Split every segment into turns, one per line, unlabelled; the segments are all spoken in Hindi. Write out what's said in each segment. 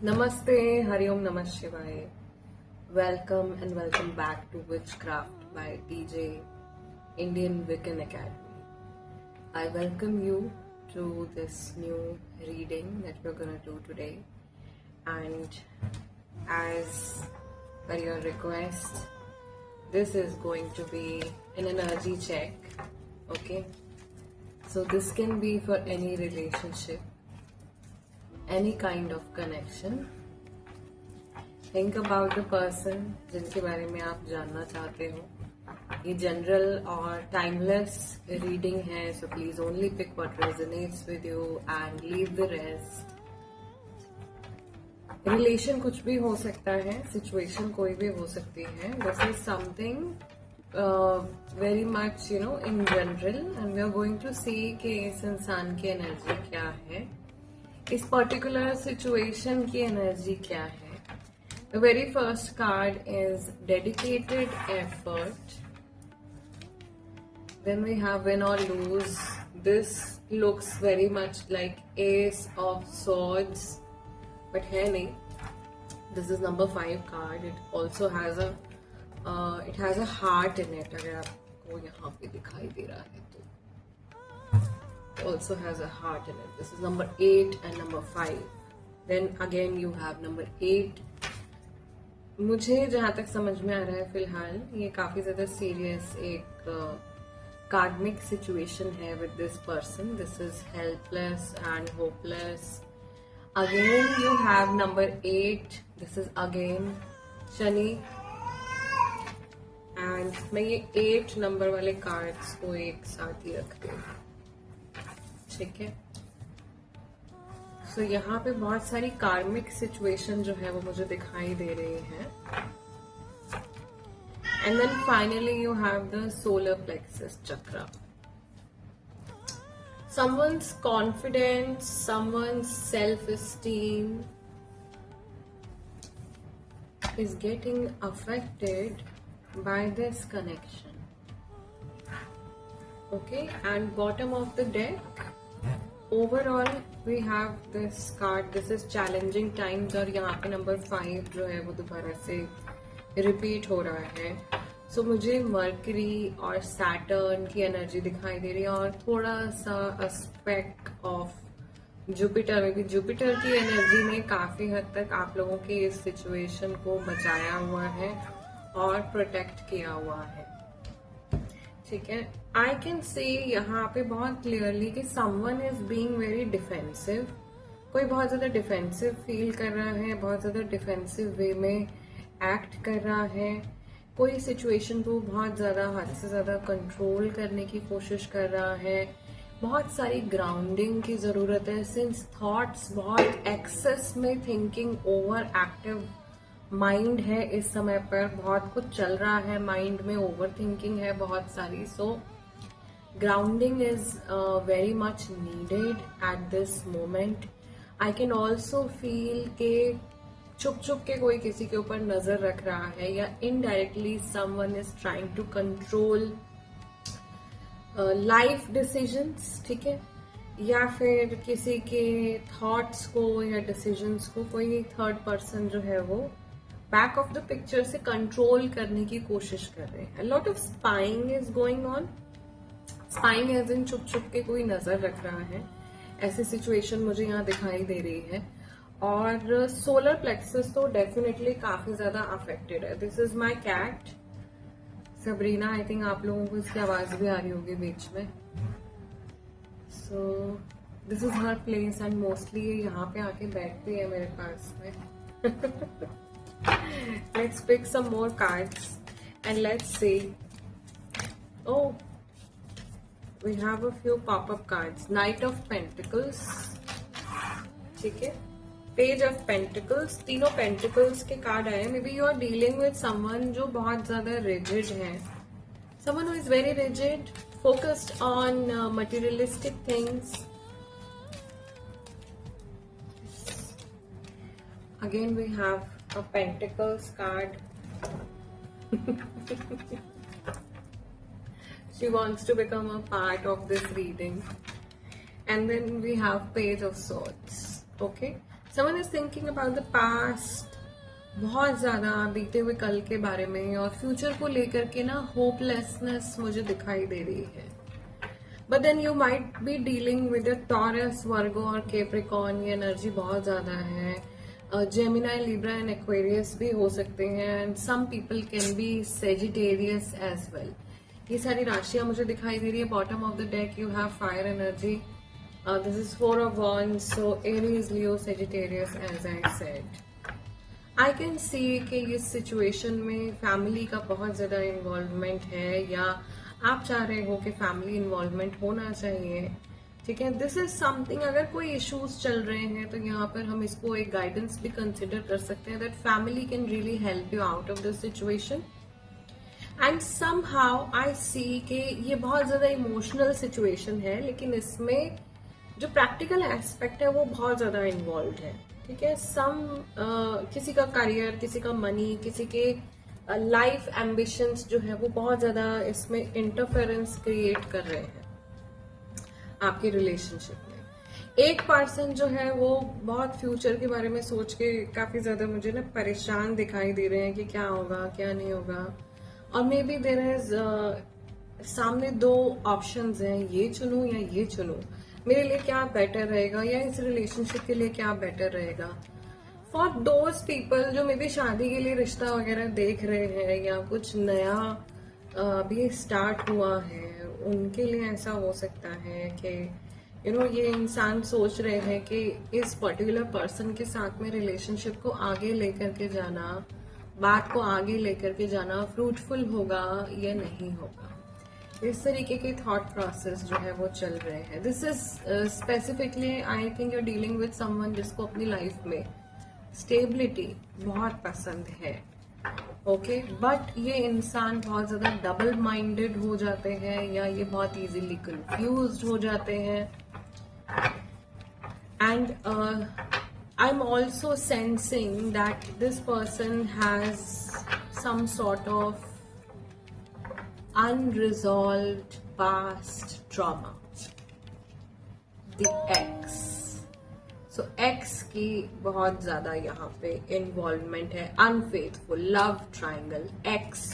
Namaste, Hari Om Namah Shivaya. Welcome and welcome back to Witchcraft by DJ Indian Wiccan Academy. I welcome you to this new reading that we're going to do today. And as per your request, this is going to be an energy check. Okay? So this can be for any relationship, any kind of connection. Think about the person जिनके बारे में आप जानना चाहते हो. ये जनरल और टाइमलेस रीडिंग है, so please only pick what resonates with you and leave the rest. Relation कुछ भी हो सकता है, सिचुएशन कोई भी हो सकती है. This is something very much in general, and we are going to see कि इस इंसान की एनर्जी क्या है, इस पर्टिकुलर सिचुएशन की एनर्जी क्या है. The very first card is dedicated effort. Then we have win or lose. This looks very much like Ace of Swords, but है नहीं. This is number 5 card. It also has a heart in it. अगर आपको यहाँ पे दिखाई दे रहा है तो. Also has a heart in it. This is number 8 and number 5. Then again you have number 8. मुझे जहाँ तक समझ में आ रहा है फिलहाल ये काफी ज्यादा सीरियस एक कार्मिक सिचुएशन है with this person. This is helpless and hopeless. Again you have number 8. This is again Shani. And मैं ये 8 नंबर वाले कार्ड्स को एक साथ ही रखती हूँ. ठीक है. सो यहाँ पे बहुत सारी कार्मिक सिचुएशन जो है वो मुझे दिखाई दे रही है. And then finally you have the solar plexus chakra. Someone's confidence, someone's self esteem is getting affected by this connection. Okay, and bottom of the deck, overall we have this card. This is challenging times, और यहाँ पे नंबर 5 जो है वो दोबारा से रिपीट हो रहा है. सो मुझे मर्करी और सैटर्न की एनर्जी दिखाई दे रही है, और थोड़ा सा एस्पेक्ट ऑफ जुपिटर में भी. जुपिटर की एनर्जी ने काफी हद तक आप लोगों की इस सिचुएशन को बचाया हुआ है और प्रोटेक्ट किया हुआ है. ठीक है. आई कैन सी यहाँ पे बहुत क्लियरली कि someone is being very defensive. कोई बहुत ज्यादा डिफेंसिव फील कर रहा है, बहुत ज्यादा डिफेंसिव वे में एक्ट कर रहा है. कोई सिचुएशन को बहुत ज्यादा हद से ज्यादा कंट्रोल करने की कोशिश कर रहा है. बहुत सारी ग्राउंडिंग की जरूरत है, सिंस थॉट्स बहुत एक्सेस में, थिंकिंग ओवर एक्टिव माइंड है इस समय पर. बहुत कुछ चल रहा है माइंड में, ओवर थिंकिंग है बहुत सारी. So grounding is very much needed at this moment. I can also feel के चुप चुप के कोई किसी के ऊपर नजर रख रहा है, या indirectly someone is trying to control life decisions. ठीक है. या फिर किसी के थॉट्स को या डिसीजंस को कोई थर्ड पर्सन जो है वो बैक ऑफ द पिक्चर से कंट्रोल करने की कोशिश कर रहे हैं. Lot of spying is going on. Spying as in चुप चुप के कोई नजर रख रहा है, ऐसी सिचुएशन मुझे यहाँ दिखाई दे रही है. और सोलर प्लेक्सस तो डेफिनेटली काफी ज्यादा अफेक्टेड है. This is my cat Sabrina. I think आप लोगों को इसकी आवाज भी आ रही होगी बीच में. सो this is her place, and mostly ये यहाँ पे आके बैठती है मेरे पास में. Let's pick some more cards and let's see. Oh, we have a few pop-up cards. Knight of Pentacles. ठीक है. Page of Pentacles. तीनों Pentacles के कार्ड आए. May be you are dealing with someone जो बहुत ज्यादा रिजिड है. Someone who is very rigid, focused on materialistic things. Again we have a Pentacles card. She wants to become a part of this reading. And then we have Page of Swords. Okay, someone is thinking about the past, बहुत ज्यादा बीते हुए कल के बारे में, और फ्यूचर को लेकर के ना होपलेसनेस मुझे दिखाई दे रही है. But then you might be dealing with a Taurus, Virgo और कैप्रिकॉर्न. ये एनर्जी बहुत ज्यादा है. जेमिनाई, लिब्रा एंड एक्वेरियस भी हो सकते हैं, and some people can be Sagittarius as well. ये सारी राशियां मुझे दिखाई दे रही है. Bottom of the deck you have fire energy. This is 4 of Wands, so Aries, Leo, Sagittarius, as I said. I can see कि इस सिचुएशन में फैमिली का बहुत ज्यादा इन्वॉल्वमेंट है, या आप चाह रहे हो कि फैमिली इन्वॉल्वमेंट होना चाहिए. ठीक है, दिस इज समथिंग. अगर कोई इश्यूज चल रहे हैं तो यहाँ पर हम इसको एक गाइडेंस भी कंसिडर कर सकते हैं, that family can really help you out of this situation. And somehow I see कि ये बहुत ज्यादा इमोशनल सिचुएशन है, लेकिन इसमें जो प्रैक्टिकल एस्पेक्ट है वो बहुत ज्यादा इन्वॉल्व है. ठीक है, किसी का करियर, किसी का मनी, किसी के लाइफ एम्बिशंस जो है वो बहुत ज्यादा इसमें इंटरफेरेंस क्रिएट कर रहे हैं आपके रिलेशनशिप में. एक पर्सन जो है वो बहुत फ्यूचर के बारे में सोच के काफी ज्यादा मुझे ना परेशान दिखाई दे रहे हैं कि क्या होगा क्या नहीं होगा. और मे बी देयर इज सामने 2 ऑप्शंस हैं, ये चुनूं या ये चुनूं, मेरे लिए क्या बेटर रहेगा या इस रिलेशनशिप के लिए क्या बेटर रहेगा. फॉर दोज पीपल जो मे बी शादी के लिए रिश्ता वगैरह देख रहे हैं या कुछ नया अभी स्टार्ट हुआ है, उनके लिए ऐसा हो सकता है कि ये इंसान सोच रहे हैं कि इस पर्टिकुलर पर्सन के साथ में रिलेशनशिप को आगे लेकर के जाना, बात को आगे लेकर के जाना फ्रूटफुल होगा या नहीं होगा. इस तरीके के थॉट प्रोसेस जो है वो चल रहे हैं. This is specifically I think you are dealing with someone जिसको अपनी लाइफ में स्टेबिलिटी बहुत पसंद है. ओके, बट ये इंसान बहुत ज्यादा डबल माइंडेड हो जाते हैं, या ये बहुत इजीली कंफ्यूज्ड हो जाते हैं. And I am also sensing that this person has some sort of unresolved past trauma. The X. So X की बहुत ज्यादा यहाँ पे इन्वॉल्वमेंट है. अनफेथफुल लव ट्राइंगल, X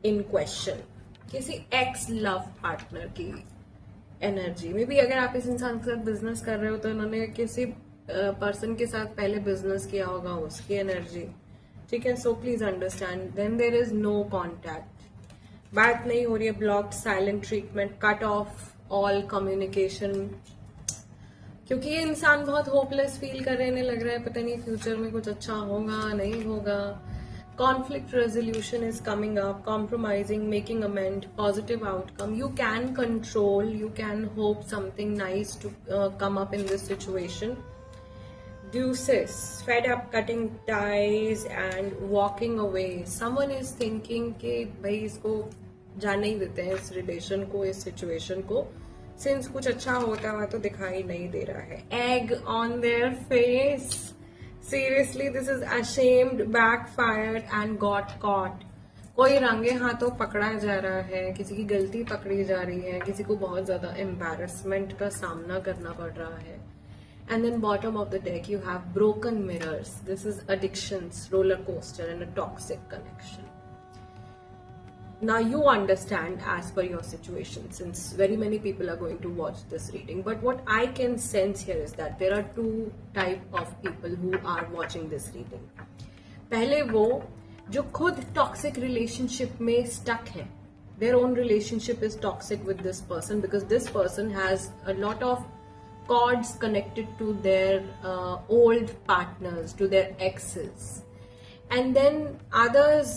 इन क्वेश्चन, किसी X लव पार्टनर की एनर्जी में भी. अगर आप इस इंसान के साथ बिजनेस कर रहे हो तो इन्होंने किसी पर्सन के साथ पहले बिजनेस किया होगा, उसकी एनर्जी. ठीक है, so please understand. Then there is no contact, बात नहीं हो रही है, blocked, silent treatment, cut off all communication, क्योंकि ये इंसान बहुत होपलेस फील कर रहे लग रहा है. पता नहीं फ्यूचर में कुछ अच्छा होगा नहीं होगा. Conflict resolution is coming up, compromising, making amend, positive outcome. You can control, you can hope something nice to come up in this situation. Deuces, fed up, cutting ties and walking away. Someone is thinking कि भाई इसको जाने ही देते हैं, इस रिलेशन को, इस सिचुएशन को, सिंस कुछ अच्छा होता हुआ तो दिखाई नहीं दे रहा है. Egg on their face. Seriously, this is ashamed, backfired and got caught. कोई रंगे हाथों पकड़ा जा रहा है, किसी की गलती पकड़ी जा रही है, किसी को बहुत ज्यादा एम्बैरसमेंट का सामना करना पड़ रहा है. And then bottom of the deck you have broken mirrors. This is addictions, roller coaster and a toxic connection. Now you understand as per your situation, since very many people are going to watch this reading. But what I can sense here is that there are 2 type of people who are watching this reading. पहले वो जो खुद toxic relationship में stuck है. Their own relationship is toxic with this person because this person has a lot of cords connected to their old partners, to their exes. And then others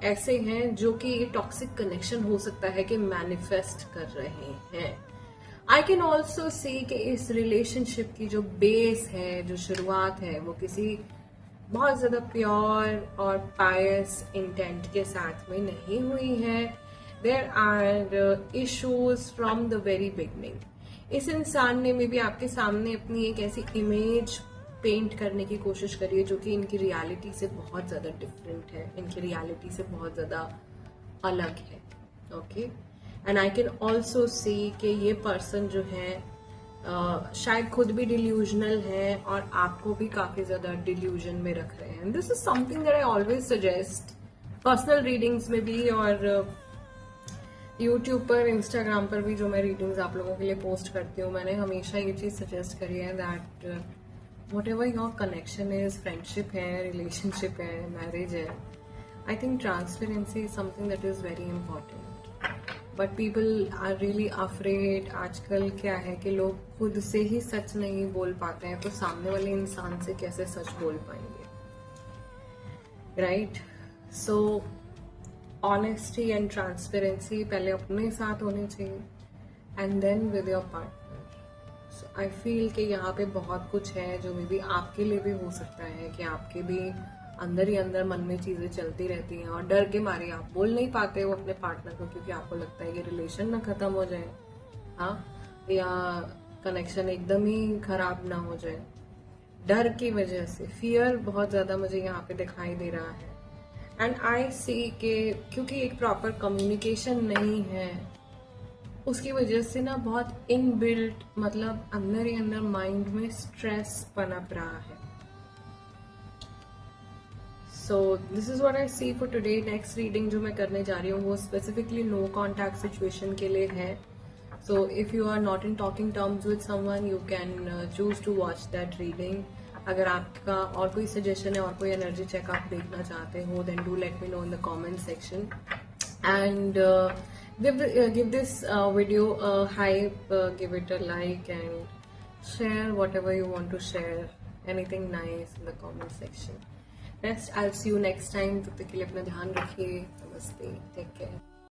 ऐसे हैं जो कि ये टॉक्सिक कनेक्शन हो सकता है कि मैनिफेस्ट कर रहे हैं. आई कैन ऑल्सो सी कि इस रिलेशनशिप की जो बेस है, जो शुरुआत है, वो किसी बहुत ज्यादा प्योर और पायस इंटेंट के साथ में नहीं हुई है. There are issues from the very beginning. इस इंसान ने मे बी आपके सामने अपनी एक ऐसी इमेज पेंट करने की कोशिश करी है जो कि इनकी रियलिटी से बहुत ज्यादा डिफरेंट है, इनकी रियलिटी से बहुत ज्यादा अलग है. Okay, and I can also see कि ये पर्सन जो है शायद खुद भी डिल्यूजनल है और आपको भी काफी ज्यादा डिल्यूजन में रख रहे हैं. This is something that I always suggest personal readings में भी, और यूट्यूब पर, इंस्टाग्राम पर भी जो मैं रीडिंग्स आप लोगों के लिए पोस्ट करती हूँ, मैंने हमेशा ये चीज सजेस्ट करी है that whatever your connection is, friendship है, रिलेशनशिप है, मैरिज है, I think transparency is something that is very important. But people are really afraid. आजकल क्या है कि लोग खुद से ही सच नहीं बोल पाते हैं, तो सामने वाले इंसान से कैसे सच बोल पाएंगे, right? So honesty and transparency पहले अपने साथ होनी चाहिए and then with your partner. So I feel कि यहाँ पे बहुत कुछ है जो मे बी आपके लिए भी हो सकता है कि आपके भी अंदर ही अंदर मन में चीजें चलती रहती हैं और डर के मारे आप बोल नहीं पाते हो अपने पार्टनर को, क्योंकि आपको लगता है ये रिलेशन ना खत्म हो जाए, हाँ, या कनेक्शन एकदम ही खराब ना हो जाए. डर की वजह से फियर बहुत ज्यादा मुझे यहाँ पे दिखाई दे रहा है. एंड आई सी के क्योंकि एक प्रॉपर कम्युनिकेशन नहीं है, उसकी वजह से ना बहुत इनबिल्ट, मतलब अंदर ही अंदर माइंड में स्ट्रेस पनप रहा है. So this is what I see for today. Next reading जो मैं करने जा रही हूँ वो स्पेसिफिकली नो कॉन्टैक्ट सिचुएशन के लिए है. So if you are not in talking terms with someone, you can choose to watch that reading. अगर आपका और कोई सजेशन है और कोई एनर्जी चेक आप देखना चाहते हो, then do let me know in the comment section. And give this video a hype, give it a like and share whatever you want to share, anything nice in the comment section. Rest, I'll see you next time. तब तक के लिए अपना ध्यान रखिए. नमस्ते, टेक केयर.